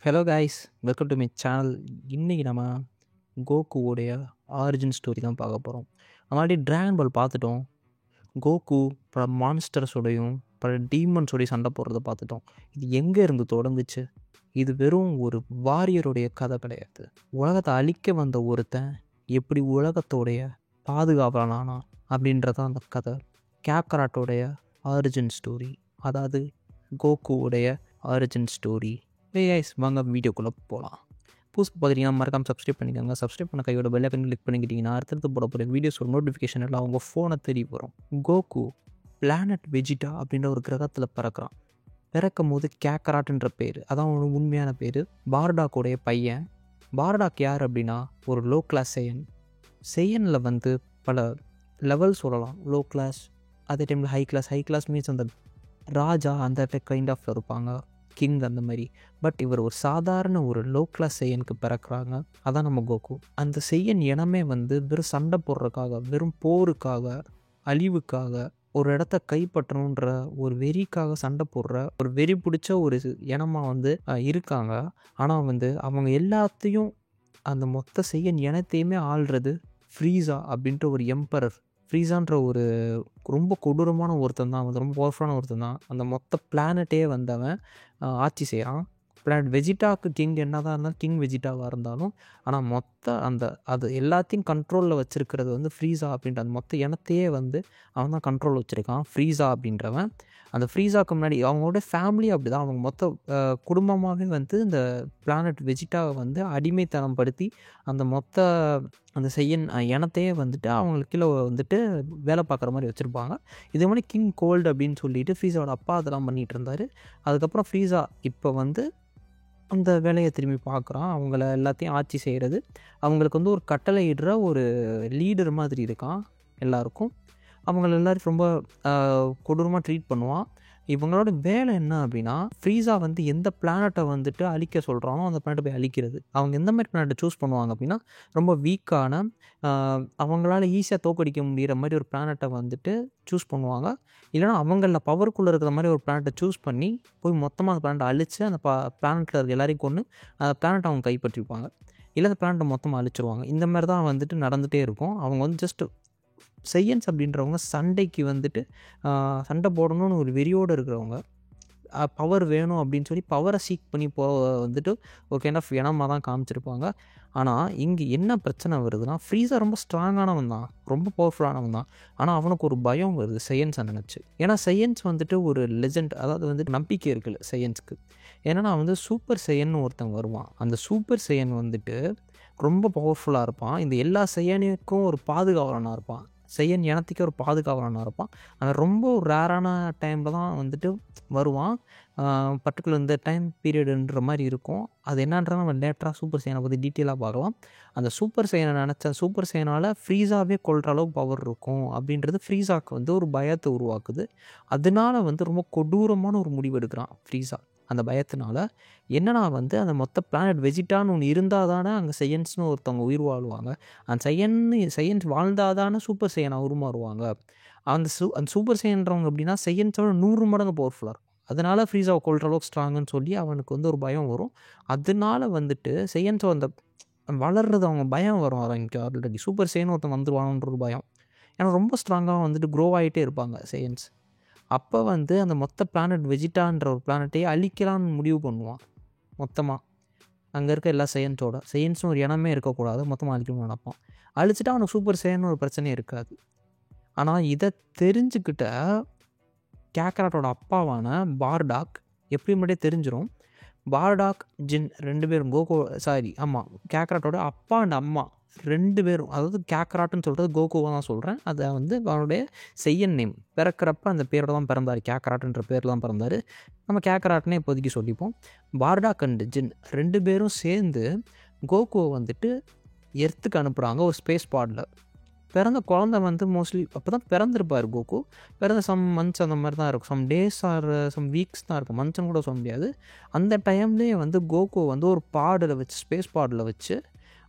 Hello guys, welcome to my channel. இன்றைக்கி நம்ம கோகுவோடைய origin story தான் பார்க்க போகிறோம். முன்னாடி ட்ராகன் பால் பார்த்துட்டோம். கோகு பல மான்ஸ்டர்ஸோடையும் பல டீமன்ஸோடையும் சண்டை போடுறத பார்த்துட்டோம். இது எங்கே இருந்து தொடங்குச்சு? இது வெறும் ஒரு வாரியருடைய கதை கிடையாது. உலகத்தை அழிக்க வந்த ஒருத்தன் எப்படி உலகத்தோடைய பாதுகாவலனானா அப்படின்றதான் அந்த கதை. கேப்கராட்டோடைய ஆரிஜின் ஸ்டோரி, அதாவது கோகுவோடைய ஆரிஜின் ஸ்டோரி. கைஸ், வாங்க வீடியோக்குள்ளே போகலாம். புதுசு பார்த்தீங்கன்னா மறக்காமல் சப்ஸ்கிரைப் பண்ணிக்கோங்க. சப்ஸ்கிரைப் பண்ண கையோட பெல் ஐக்கன் கிளிக் பண்ணிக்கிட்டிங்கன்னா அடுத்தடுத்து போட போகிற வீடியோஸோட நோட்டிஃபிகேஷன் எல்லாம் உங்கள் ஃபோனை தேடி வரும். கோகு பிளானட் வெஜிடா அப்படின்ற ஒரு கிரகத்தில் பிறக்கிறான். பிறக்கும் போது கேக்கராட்ன்ற பேர், அதான் அவனோட உண்மையான பேர். பார்டாக்கோடைய பையன். பார்டாக் யார் அப்படின்னா ஒரு லோ கிளாஸ் செய்யன். செய்யனில் வந்து பல லெவல் சொல்லலாம். லோ கிளாஸ், அதே டைமில் high class. High class means அந்த ராஜா அந்த கைண்ட் ஆஃப் இருப்பாங்க, கிங் அந்த மாதிரி. பட் இவர் ஒரு சாதாரண ஒரு லோ கிளாஸ் செய்யனுக்கு பிறக்கிறாங்க. அதான் நம்ம கோகு. அந்த செய்யன் இனமே வந்து வெறும் சண்டை போடுறதுக்காக, வெறும் போருக்காக, அழிவுக்காக, ஒரு இடத்த கைப்பற்றணுன்ற ஒரு வெறிக்காக சண்டை போடுற ஒரு வெறி பிடிச்ச ஒரு இனமாக வந்து இருக்காங்க. ஆனால் வந்து அவங்க எல்லாத்தையும், அந்த மொத்த செய்யன் இனத்தையுமே ஆள்றது ஃப்ரீஸா அப்படின்ற ஒரு எம்பரர். ஃப்ரீஸான்ற ஒரு ரொம்ப கொடூரமான ஒருத்தன் தான், வந்து ரொம்ப பவர்ஃபுல்லான ஒருத்தன் தான். அந்த மொத்த பிளானட்டே வந்து அவன் ஆட்சி செய்கிறான். பிளானட் வெஜிடாவுக்கு கிங் என்ன தான் இருந்தாலும், கிங் வெஜிடாவாக இருந்தாலும், ஆனால் மொத்த அது எல்லாத்தையும் கண்ட்ரோலில் வச்சுருக்கிறது வந்து ஃப்ரீஸா அப்படின்ற அந்த மொத்த இனத்தையே வந்து அவன் தான் கண்ட்ரோல் வச்சுருக்கான். ஃப்ரீஸா அப்படின்றவன். அந்த ஃப்ரீஸாவுக்கு முன்னாடி அவங்களோட ஃபேமிலி அப்படி தான், அவங்க மொத்த குடும்பமாகவே வந்து இந்த பிளானட் வெஜிடாவை வந்து அடிமைத்தனம் படுத்தி அந்த மொத்த அந்த செய்யன் இனத்தையே வந்துட்டு அவங்களுக்கு கீழே வந்துட்டு வேலை பார்க்குற மாதிரி வச்சுருப்பாங்க. இதே மாதிரி கிங் கோல்டு அப்படின்னு சொல்லிட்டு ஃப்ரீஸாவோட அப்பா அதெல்லாம் பண்ணிகிட்டு இருந்தார். அதுக்கப்புறம் ஃப்ரீஸா இப்போ வந்து அந்த வேலையை திரும்பி பார்க்குறான். அவங்கள எல்லாத்தையும் ஆட்சி செய்கிறது, அவங்களுக்கு வந்து ஒரு கட்டளை இடுற ஒரு லீடர் மாதிரி இருக்கான் எல்லாருக்கும். அவங்கள எல்லோரும் ரொம்ப கொடூரமாக ட்ரீட் பண்ணுவான். இவங்களோட வேலை என்ன அப்படின்னா, ஃப்ரீஸா வந்து எந்த பிளானட்டை வந்துட்டு அழிக்க சொல்கிறானோ அந்த பிளானட்டை போய் அழிக்கிறது. அவங்க எந்த மாதிரி பிளானட்டை சூஸ் பண்ணுவாங்க அப்படின்னா, ரொம்ப வீக்கான, அவங்களால ஈஸியாக தோக்கடிக்க முடிகிற மாதிரி ஒரு பிளானட்டை வந்துட்டு சூஸ் பண்ணுவாங்க. இல்லைனா அவங்களில் பவருக்குள்ளே இருக்கிற மாதிரி ஒரு பிளானட்டை சூஸ் பண்ணி போய் மொத்தமாக அந்த பிளானட்டை அழித்து அந்த பிளானட்டில் இருக்க எல்லாரையும் கொண்டு அந்த பிளானட்டை அவங்க கைப்பற்றிப்பாங்க. இல்லை அந்த பிளானட்டை மொத்தமாக அழிச்சிருவாங்க. இந்த மாதிரி தான் வந்துட்டு நடந்துகிட்டே இருக்கும். அவங்க வந்து ஜஸ்ட்டு செய்யன்ஸ் அப்படின்றவங்க சண்டைக்கு வந்துட்டு சண்டை போடணும்னு ஒரு வெறியோடு இருக்கிறவங்க, பவர் வேணும் அப்படின்னு சொல்லி பவரை சீக் பண்ணி வந்துட்டு ஒரு கைண்ட் ஆஃப் இனமாக தான் காமிச்சிருப்பாங்க. ஆனால் இங்கே என்ன பிரச்சனை வருதுன்னா, ஃப்ரீஸா ரொம்ப ஸ்ட்ராங்கானவன் தான், ரொம்ப பவர்ஃபுல்லானவன் தான். ஆனால் அவனுக்கு ஒரு பயம் வருது செய்யன்ஸை நினச்சி. ஏன்னா செய்யன்ஸ் வந்துட்டு ஒரு லெஜெண்ட், அதாவது வந்துட்டு நம்பிக்கை இருக்குல்ல செய்யன்ஸுக்கு. ஏன்னா வந்து சூப்பர் செய்யன்னு ஒருத்தன் வருவான். அந்த சூப்பர் செய்யன் வந்துட்டு ரொம்ப பவர்ஃபுல்லாக இருப்பான். இந்த எல்லா செய்யனுக்கும் ஒரு பாதுகாவலனாக இருப்பான். செய்யன் இனத்துக்கே ஒரு பாதுகாவலனாக இருப்பான். அவன் ரொம்ப ஒரு ரேரான டைமில் தான் வந்துட்டு வருவான். பர்டிகுலர் இந்த டைம் பீரியடுன்ற மாதிரி இருக்கும். அது என்னன்றதை நம்ம லேட்டராக சூப்பர் செய்யனை பற்றி டீட்டெயிலாக பார்க்கலாம். அந்த சூப்பர் செய்யனை நினச்ச சூப்பர் செய்யனால் ஃப்ரீஸாவே கொள்கிற அளவுக்கு பவர் இருக்கும் அப்படின்றது ஃப்ரீஸாவுக்கு வந்து ஒரு பயத்தை உருவாக்குது. அதனால வந்து ரொம்ப கொடூரமான ஒரு முடிவு எடுக்கிறான் ஃப்ரீஸா. அந்த பயத்தினால என்னன்னா வந்து அந்த மொத்த பிளானட் வெஜிடான்னு ஒன்று இருந்தால் தானே அங்கே செய்யன்ஸ்னு ஒருத்தவங்க உயிர் வாழ்வாங்க. அந்த செய்யன்ஸ் வாழ்ந்தால் தானே சூப்பர் செய்யனாக உருமாறுவாங்க. அந்த சூப்பர் செய்யன்றவங்க அப்படின்னா செய்யன்ஸோட 100 மடங்கு பவர்ஃபுல்லாக இருக்கும். அதனால ஃப்ரீஸாவை கொள்கிற அளவுக்கு ஸ்ட்ராங்குன்னு சொல்லி அவனுக்கு வந்து ஒரு பயம் வரும். அதனால வந்துட்டு செய்யன்ஸோ அந்த வளர்றது அவங்க பயம் வரும். அவங்க ஆல்ரெடி சூப்பர் செய்யன்னு ஒருத்தன் வந்துடுவாங்கன்ற ஒரு பயம். ஏன்னா ரொம்ப ஸ்ட்ராங்காக வந்துட்டு க்ரோ ஆகிட்டே இருப்பாங்க செய்யன்ஸ். அப்போ வந்து அந்த மொத்த பிளானட் வெஜிடான்ற ஒரு பிளானட்டையே அழிக்கலான்னு முடிவு பண்ணுவான் மொத்தமாக. அங்கே இருக்க எல்லா செய்யன்ஸும் ஒரு இனமே இருக்கக்கூடாது, மொத்தமாக அழிக்கணும்னு நினைப்பான். அழிச்சிட்டா அவனுக்கு சூப்பர் செய்யன்னு ஒரு பிரச்சனையே இருக்காது. ஆனால் இதை தெரிஞ்சுக்கிட்ட கேக்கராட்டோட அப்பாவான பார்டாக் எப்படி மட்டும் தெரிஞ்சிடும். பார்டாக் ஜின் 2 பேரும் கேக்கராட்டோட அப்பா அண்ட் அம்மா 2 பேரும், அதாவது கேக்கராட்டுன்னு சொல்கிறது கோகுவை தான் சொல்கிறேன். அதை வந்து அவனுடைய செய்யன் நேம். பிறக்கிறப்ப அந்த பேரோட தான் பிறந்தார், கேக்கராட்டுன்ற பேரில் தான் பிறந்தார். நம்ம கேக்கராட்டுனே இப்போதைக்கு சொல்லிப்போம். பார்டாக் அண்ட் ஜின் 2 பேரும் சேர்ந்து கோகுவை வந்துட்டு எர்த்துக்கு அனுப்புகிறாங்க ஒரு ஸ்பேஸ் பாடில். பிறந்த குழந்தை வந்து மோஸ்ட்லி அப்போ தான் பிறந்திருப்பார் கோகு. பிறந்த சம் மந்த்ஸ் அந்த மாதிரி தான் இருக்கும், some days or some weeks தான் இருக்கும், மந்த்ஸ்னு கூட சொல்ல முடியாது. அந்த டைம்லேயே வந்து கோகு வந்து ஒரு பாடில் வச்சு, ஸ்பேஸ் பாடில் வச்சு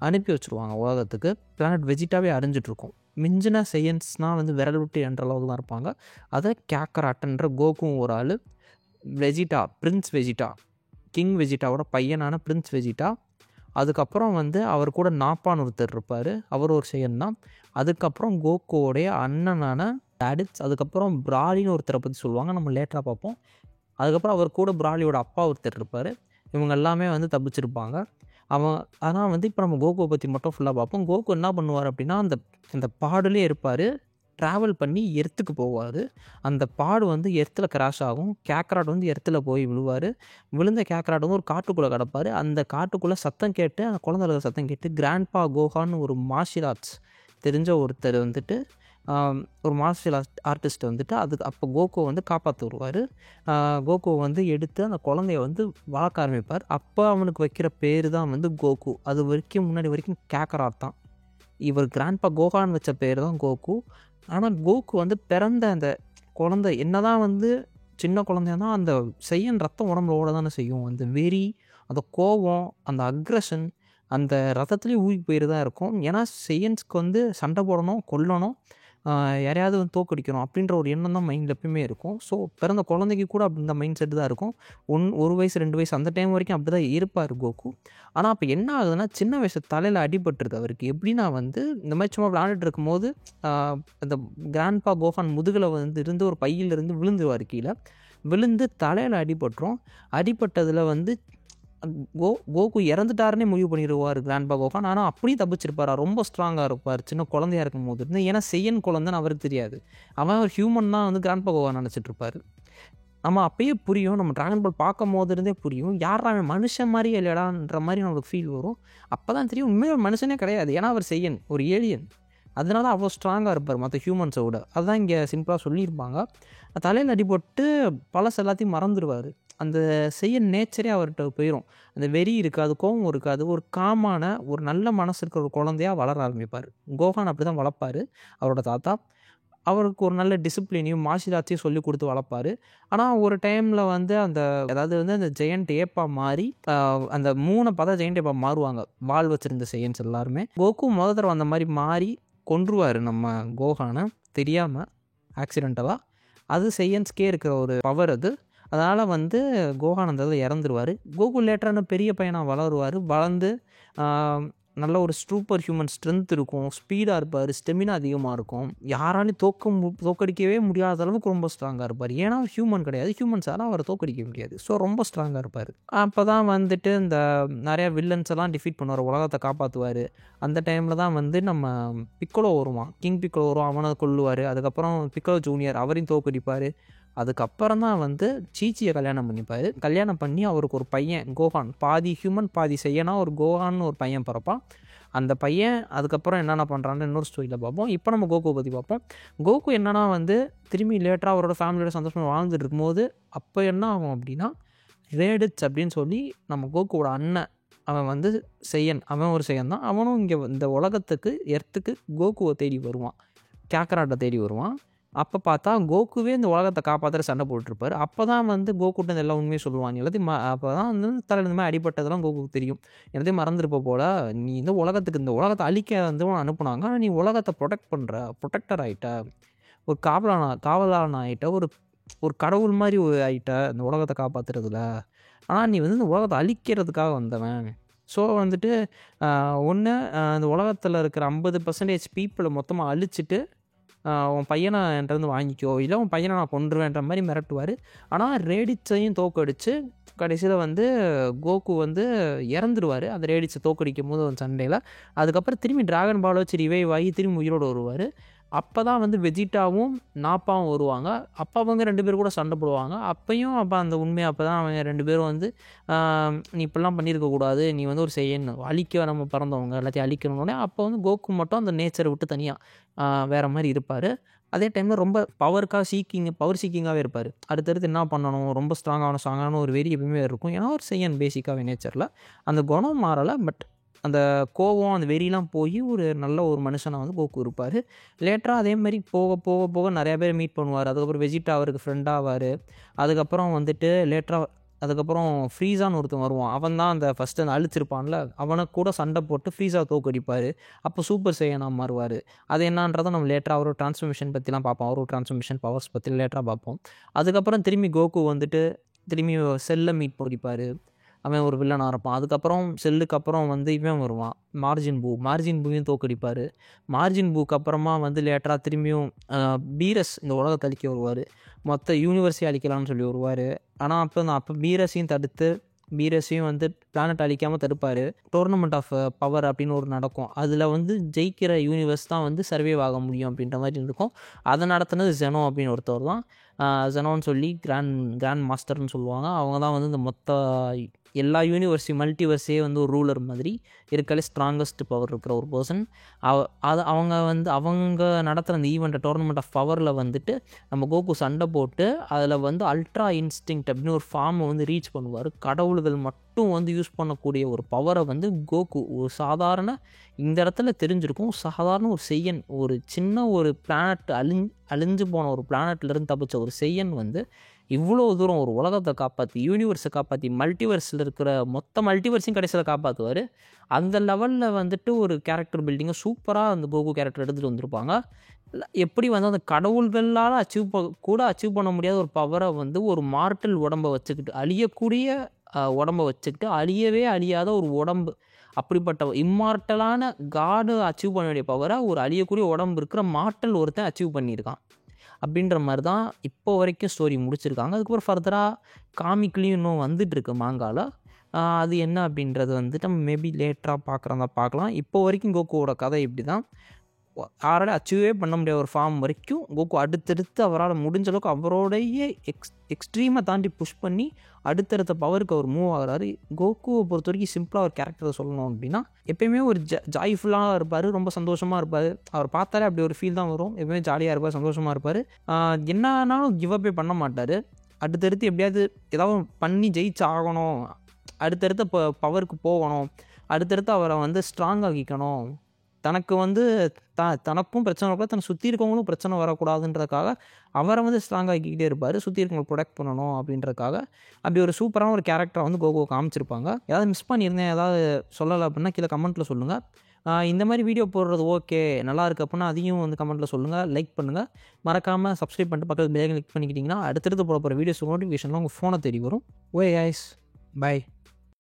அனுப்பி வச்சுருவாங்க உலகத்துக்கு. பிளானட் வெஜிடாவே அறிஞ்சிட்ருக்கும். மிஞ்சின செய்யன்ஸ்னால் வந்து விரல் விட்டு என்ற அளவுக்கு தான் இருப்பாங்க. அதை கேக்கராட்டுன்ற கோகுவும் ஒரு ஆள், வெஜிடா, பிரின்ஸ் வெஜிடா கிங் வெஜிட்டாவோட பையனான பிரின்ஸ் வெஜிட்டா. அதுக்கப்புறம் வந்து அவர் கூட நாப்பான்னு ஒருத்தர் இருப்பார், அவர் ஒரு செய்யன் தான். அதுக்கப்புறம் கோகுவோடைய அண்ணனான ரேடிட்ஸ், அதுக்கப்புறம் பிராலின்னு ஒருத்தரை பற்றி சொல்லுவாங்க, நம்ம லேட்டராக பார்ப்போம். அதுக்கப்புறம் அவர் கூட பிராலியோட அப்பா ஒருத்தர் இருப்பார். இவங்க எல்லாமே வந்து தப்பிச்சிருப்பாங்க. ஆனால் வந்து இப்போ நம்ம கோகுவை பற்றி மட்டும் ஃபுல்லாக பார்ப்போம். கோகு என்ன பண்ணுவார் அப்படின்னா, அந்த பாடுலேயே இருப்பார், ட்ராவல் பண்ணி எர்த்துக்கு போவார். அந்த பாடு வந்து எர்த்தில் கிராஷ் ஆகும். கேக்ராட் வந்து எர்த்தில் போய் விழுவார். விழுந்த கேக்ராட் வந்து ஒரு காட்டுக்குள்ளே கிடப்பார். அந்த காட்டுக்குள்ளே சத்தம் கேட்டு, அந்த குழந்தைகளுக்கு சத்தம் கேட்டு கிராண்ட்பா கோகான்னு ஒரு மார்ஷியல் ஆர்ட்ஸ் தெரிஞ்ச ஒருத்தர் வந்துட்டு, ஒரு மார்ஷியல் ஆர்டிஸ்ட் வந்துட்டு அப்போ கோகுவை வந்து காப்பாற்ற வருவார். கோகுவை வந்து எடுத்து அந்த குழந்தைய வந்து வளர்க்க ஆரம்பிப்பார். அப்போ அவனுக்கு வைக்கிற பேர் தான் வந்து கோகு. அது வரைக்கும் முன்னாடி வரைக்கும் கேக்ராட் தான். இவர் கிராண்ட்பா கோகான்னு வச்ச பேர் தான் கோகு. ஆனால் கோகு வந்து பிறந்த அந்த குழந்தை என்னதான் வந்து சின்ன குழந்தையா தான், அந்த செய்யன் ரத்தம் உடம்புல ஓட தானே செய்யும். அந்த வெறி, அந்த கோபம், அந்த அக்ரஷன் அந்த ரத்தத்துலேயே ஊறி போயிட்டு தான் இருக்கும். ஏன்னா செய்யன்ஸ்க்கு வந்து சண்டை போடணும், கொல்லணும், யாரையாவது வந்து தோக்கடிக்கணும் அப்படின்ற ஒரு எண்ணம் தான் மைண்டில் எப்பயுமே இருக்கும். ஸோ பிறந்த குழந்தைக்கு கூட இந்த மைண்ட் செட்டு தான் இருக்கும். 1 வயசு 2 வயசு அந்த டைம் வரைக்கும் அப்படி தான் இருப்பார் கோகு. ஆனால் அப்போ என்ன ஆகுதுன்னா, சின்ன வயசு தலையில் அடிபட்டுருது அவருக்கு. எப்படின்னா வந்து இந்த மாதிரி சும்மா விளையாண்டுட்டு இருக்கும்போது அந்த கிராண்ட்பா கோகான் முதுகில் வந்து இருந்து ஒரு பையிலிருந்து விழுந்துருவார் கீழே. விழுந்து தலையில் அடிபட்டுரும். அடிபட்டதில் வந்து கோகு இறந்துட்டாருன்னே முடிவு பண்ணிடுவார் கிராண்ட்பா கோகான். ஆனால் அப்படியும் தப்பிச்சிருப்பார். ரொம்ப ஸ்ட்ராங்காக இருப்பார் சின்ன குழந்தையா இருக்கும் போது இருந்து. ஏன்னா செய்யன் குழந்தைன்னு அவருக்கு தெரியாது. அவன் ஒரு ஹியூமன் தான் வந்து கிராண்ட்பா கோகான் நினச்சிட்டு இருப்பார். நம்ம அப்பயே புரியும், நம்ம ட்ராகன் பால் பார்க்கும் போது இருந்தே புரியும், யார் அவன் மனுஷன் மாதிரி இல்லைடான்ற மாதிரி நம்மளுக்கு ஃபீல் வரும். அப்போ தான் தெரியும் உண்மையாக ஒரு மனுஷனே கிடையாது. ஏன்னா அவர் செய்யன், ஒரு ஏலியன். அதனால அவ்வளோ ஸ்ட்ராங்காக இருப்பார் மற்ற ஹியூமன்ஸை விட. அதுதான் இங்கே சிம்பிளாக சொல்லியிருப்பாங்க. தலையில் அடிபட்டு பழசு எல்லாத்தையும் மறந்துடுவார். அந்த செய்யன் நேச்சரே அவர்கிட்ட போயிடும். அந்த வெறி இருக்காது, கோபம் இருக்காது. ஒரு காமான ஒரு நல்ல மனசு இருக்கிற ஒரு குழந்தையாக வளர ஆரம்பிப்பார். கோகான் அப்படி தான் வளர்ப்பார் அவரோட தாத்தா. அவருக்கு ஒரு நல்ல டிசிப்ளினையும் மார்ஷியல் ஆர்ட்ஸையும் சொல்லி கொடுத்து வளர்ப்பார். ஆனால் ஒரு டைமில் வந்து அதாவது வந்து அந்த ஜெயண்ட் ஏப்பா மாறி அந்த 3 பத ஜெயண்ட் ஏப்பா மாறுவாங்க, வால் வச்சுருந்த செய்யன்ஸ் எல்லாருமே. கோகு முதல் தடவை அந்த மாதிரி மாறி கொன்றுவார் நம்ம கோகானை தெரியாமல், ஆக்சிடென்டலாக. அது செய்யன்ஸ்கே இருக்கிற ஒரு பவர் அது. அதனால் வந்து கோகான் அந்த இதில் இறந்துருவார். கோகு லேட்டரான பெரிய பையனாக வளருவார். வளர்ந்து நல்ல ஒரு சூப்பர் ஹியூமன் ஸ்ட்ரென்த் இருக்கும், ஸ்பீடாக இருப்பார், ஸ்டெமினா அதிகமாக இருக்கும். யாராலையும் தோக்கடிக்கவே முடியாத அளவுக்கு ரொம்ப ஸ்ட்ராங்காக இருப்பார். ஏன்னா ஹியூமன் கிடையாது, ஹியூமன்ஸால் அவரை தோக்கடிக்க முடியாது. ஸோ ரொம்ப ஸ்ட்ராங்காக இருப்பார். அப்போ தான் வந்துட்டு இந்த நிறையா வில்லன்ஸ் எல்லாம் டிஃபீட் பண்ணுவார், உலகத்தை காப்பாற்றுவார். அந்த டைமில் தான் வந்து நம்ம பிக்கோலோ வருவான், கிங் பிக்கோலோ வருவான், அவனை கொல்லுவார். அதுக்கப்புறம் பிக்கோலோ ஜூனியர் அவரையும் தோக்கடிப்பார். அதுக்கப்புறம் தான் வந்து சீச்சியை கல்யாணம் பண்ணிப்பார். கல்யாணம் பண்ணி அவருக்கு ஒரு பையன் கோகான், பாதி ஹியூமன் பாதி செய்யனா ஒரு கோகான்னு ஒரு பையன் பிறப்பான். அந்த பையன் அதுக்கப்புறம் என்னென்ன பண்ணுறான்னு இன்னொரு ஸ்டோரியில் பார்ப்போம். இப்போ நம்ம கோகுவை பற்றி பார்ப்போம். கோகு என்னன்னா வந்து திரும்பி லேட்டராக அவரோட ஃபேமிலியோட சந்தோஷமாக வாழ்ந்துட்டு இருக்கும்போது அப்போ என்ன ஆகும் அப்படின்னா, ரேடிட்ஸ் அப்படின்னு சொல்லி நம்ம கோகுவோட அண்ணன், அவன் வந்து செய்யன், அவன் ஒரு செய்யன் தான். அவனும் இங்கே இந்த உலகத்துக்கு எர்த்துக்கு கோகுவை தேடி வருவான், கேக்ராட்டை தேடி வருவான். அப்போ பார்த்தா கோகுவே இந்த உலகத்தை காப்பாற்ற சண்டை போட்டுருப்பார். அப்போ தான் வந்து கோகுட்ட எல்லா உண்மையும் சொல்லுவாங்க எல்லாத்தையும். அப்போ தான் வந்து தலையில் இந்த மாதிரி அடிபட்டதெல்லாம் கோகுக்கு தெரியும். எல்லாத்தையும் மறந்துருப்ப போல், நீ இந்த உலகத்தை அழிக்க வந்து அனுப்புனாங்க, ஆனால் நீ உலகத்தை ப்ரொடெக்டர் ஆகிட்ட, ஒரு காவலான ஆகிட்ட, ஒரு கடவுள் மாதிரி ஆகிட்ட இந்த உலகத்தை காப்பாற்றுறதுல. ஆனால் நீ வந்து இந்த உலகத்தை அழிக்கிறதுக்காக வந்தவன். ஸோ வந்துட்டு ஒன்று இந்த உலகத்தில் இருக்கிற 50% பீப்புளை மொத்தமாக அழிச்சிட்டு உன் பையனை என்கிட்டருந்து வாங்கிக்கோ, இல்லை உன் பையனை நான் கொன்றுவேன்ற மாதிரி மிரட்டுவார். ஆனால் ரேடிட்ஸையும் தோக்கடிச்சு கடைசியில் வந்து கோகு வந்து இறந்துருவார் அந்த ரேடிட்ஸை தோக்கடிக்கும் போது ஒரு சண்டையில். அதுக்கப்புறம் திரும்பி ட்ராகன் பாலை வச்சு ரிவைவ் ஆகி திரும்பி உயிரோடு வருவார். அப்போ தான் வந்து வெஜிட்டாவும் நாப்பாவும் வருவாங்க. அப்போ அவங்க 2 பேர் கூட சண்டை போடுவாங்க. அப்போ அந்த உண்மையை அப்போ தான் அவங்க 2 பேரும் வந்து நீ இப்படிலாம் பண்ணியிருக்கக்கூடாது, நீ வந்து ஒரு செய்யணும், அழிக்க நம்ம பிறந்தவங்க எல்லாத்தையும் அழிக்கணுன்னே. அப்போ வந்து கோகு மட்டும் அந்த நேச்சரை விட்டு தனியாக வேறு மாதிரி இருப்பார். அதே டைமில் ரொம்ப பவர் சீக்கிங்காகவே இருப்பார். அடுத்தடுத்து என்ன பண்ணணும், ரொம்ப ஸ்ட்ராங்கான ஒரு வெறி எப்பவுமே இருக்கும். ஏன்னா ஒரு செய்யன் பேசிக்காகவே நேச்சரில் அந்த குணம் மாறலை. பட் அந்த கோவம் அந்த வெறிலாம் போய் ஒரு நல்ல ஒரு மனுஷனாக வந்து கோகு இருப்பார். லேட்டராக அதே மாதிரி போக நிறையா பேர் மீட் பண்ணுவார். அதுக்கப்புறம் வெஜிட்டா அவருக்கு ஃப்ரெண்டாவார். அதுக்கப்புறம் வந்துட்டு அதுக்கப்புறம் ஃப்ரீஸான்னு ஒருத்தன் வருவான். அவன் தான் அந்த ஃபஸ்ட்டு அந்த அழிச்சிருப்பான்ல, அவனுக்கு கூட சண்டை போட்டு ஃப்ரீஸாக தோக்கடிப்பார். அப்போ சூப்பர் செய்யனாக மாறுவார். அது என்னன்றதை நம்ம லேட்டராக அவரோட ட்ரான்ஸ்ஃபர்மேஷன் பற்றிலாம் பார்ப்போம். அவரோட ட்ரான்ஸ்ஃபர்மேஷன் பவர்ஸ் பற்றி லேட்டராக பார்ப்போம். அதுக்கப்புறம் திரும்பி கோகு வந்துட்டு திரும்பி செல்லை மீட் பண்ணிப்பார். அவன் ஒரு வில்லனாக இருப்பான். அதுக்கப்புறம் செல்லுக்கு அப்புறம் வந்து இவன் வருவான், மார்ஜின் பூவையும் தோக்கடிப்பார். மார்ஜின் பூக்கு அப்புறமா வந்து லேட்டராக திரும்பியும் பீரஸ் இந்த உலகத்தை அழிக்க வருவார். மொத்த யூனிவர்ஸையும் அழிக்கலாம்னு சொல்லி வருவார். ஆனால் அப்போ பீரஸையும் தடுத்து பீரஸையும் வந்து பிளானட் அழிக்காமல் தடுப்பார். டோர்னமெண்ட் ஆஃப் பவர் அப்படின்னு ஒரு நடக்கும். அதில் வந்து ஜெயிக்கிற யூனிவர்ஸ் தான் வந்து சர்வைவ் ஆக முடியும் அப்படின்ற மாதிரி இருக்கும். அதை நடத்துனது ஜெனோ அப்படின்னு ஒருத்தவர் தான். ஜெனோன்னு சொல்லி கிராண்ட் மாஸ்டர்னு சொல்லுவாங்க. அவங்க தான் வந்து இந்த மொத்த எல்லா யூனிவர்ஸையும் மல்டிவர்ஸே வந்து ஒரு ரூலர் மாதிரி இருக்கலே ஸ்ட்ராங்கஸ்ட் பவர் இருக்கிற ஒரு பர்சன். அவங்க நடத்துகிற அந்த ஈவெண்ட்டை டோர்னமெண்ட் ஆஃப் பவரில் வந்துட்டு நம்ம கோகு சண்டை போட்டு அதில் வந்து அல்ட்ரா இன்ஸ்டிங்க்ட் அப்படின்னு ஒரு ஃபார்மை வந்து ரீச் பண்ணுவார். கடவுள்கள் மட்டும் வந்து யூஸ் பண்ணக்கூடிய ஒரு பவரை வந்து கோகு ஒரு சாதாரண இந்த இடத்துல தெரிஞ்சிருக்கும். சாதாரண ஒரு செய்யன், ஒரு சின்ன ஒரு பிளானட் அழிஞ்சு போன ஒரு பிளானட்லேருந்து தப்பிச்ச ஒரு செய்யன் வந்து இவ்வளோ தூரம் ஒரு உலகத்தை காப்பாற்றி யூனிவர்ஸை காப்பாற்றி மல்டிவர்ஸில் இருக்கிற மொத்த மல்டிவர்ஸையும் கடைசியில் காப்பாற்றுவார். அந்த லெவலில் வந்துட்டு ஒரு கேரக்டர் பில்டிங்கை சூப்பராக அந்த கோகு கேரக்டர் எடுத்துகிட்டு வந்திருப்பாங்க. எப்படி வந்து அந்த கடவுள்களால் அச்சீவ் பண்ண முடியாத ஒரு பவரை வந்து ஒரு மார்டல் உடம்பை வச்சுக்கிட்டு அழியக்கூடிய உடம்பை வச்சுக்கிட்டு அழியவே அழியாத ஒரு உடம்பு, அப்படிப்பட்ட இம்மார்ட்டலான காடு அச்சீவ் பண்ண வேண்டிய பவரை ஒரு அழியக்கூடிய உடம்பு இருக்கிற மார்டல் ஒருத்தன் அச்சீவ் பண்ணியிருக்கான். அப்படின்ற மாதிரி தான் இப்போ வரைக்கும் ஸ்டோரி முடிச்சிருக்காங்க. அதுக்கப்புறம் ஃபர்தராக காமிக்லேயும் இன்னும் வந்துட்டுருக்கு மாங்காவில். அது என்ன அப்படின்றது வந்துட்டு நம்ம மேபி லேட்டராக பார்க்கலாம். இப்போ வரைக்கும் கோகுவோட கதை இப்படி தான். யாரால அச்சீவே பண்ண முடியாத ஒரு ஃபார்ம் வரைக்கும் கோகு அடுத்தடுத்து அவரால் முடிஞ்ச அளவுக்கு அவரோடைய எக்ஸ்ட்ரீமை தாண்டி புஷ் பண்ணி அடுத்தடுத்த பவருக்கு அவர் மூவ் ஆகிறாரு. கோகுவை பொறுத்த வரைக்கும் சிம்பிளாக ஒரு கேரக்டரை சொல்லணும் அப்படின்னா எப்பயுமே ஒரு ஜாய்ஃபுல்லாக இருப்பார், ரொம்ப சந்தோஷமாக இருப்பார். அவர் பார்த்தாலே அப்படி ஒரு ஃபீல் தான் வரும். எப்பயுமே ஜாலியாக இருப்பார், சந்தோஷமாக இருப்பார். என்னன்னாலும் கிவ் அப்பே பண்ண மாட்டார். அடுத்தடுத்து எப்படியாவது ஏதாவது பண்ணி ஜெயிச்சு ஆகணும், அடுத்தடுத்த பவருக்கு போகணும், அடுத்தடுத்து அவரை வந்து ஸ்ட்ராங் ஆகிக்கணும், தனக்கு வந்து தனக்கும் பிரச்சனை வரக்கூடாது, தனக்கு சுற்றி இருக்கவங்களும் பிரச்சனை வரக்கூடாதுன்றதுக்காக அவரை வந்து ஸ்ட்ராங் ஆகிக்கிட்டே இருப்பார். சுற்றி இருக்கவங்களை ப்ரொடெக்ட் பண்ணணும் அப்படின்றதுக்காக அப்படி ஒரு சூப்பரான ஒரு கேரக்டரை வந்து கோகோ காமிச்சிருப்பாங்க. ஏதாவது மிஸ் பண்ணியிருந்தேன், ஏதாவது சொல்லலை அப்படின்னா கீழே கமெண்ட்டில் சொல்லுங்கள். இந்த மாதிரி வீடியோ போடுறது ஓகே நல்லா இருக்குது அப்படின்னா அதையும் வந்து கமெண்ட்டில் சொல்லுங்கள். லைக் பண்ணுங்கள், மறக்காமல் சப்ஸ்கிரைப் பண்ணிட்டு பக்கத்தில் பெல் கிளிக் பண்ணிக்கிட்டிங்கன்னா அடுத்தடுத்து போட போகிற வீடியோஸ் நோட்டிஃபிகேஷன்லாம் உங்கள் ஃபோனை தேடி வரும். Okay guys, by.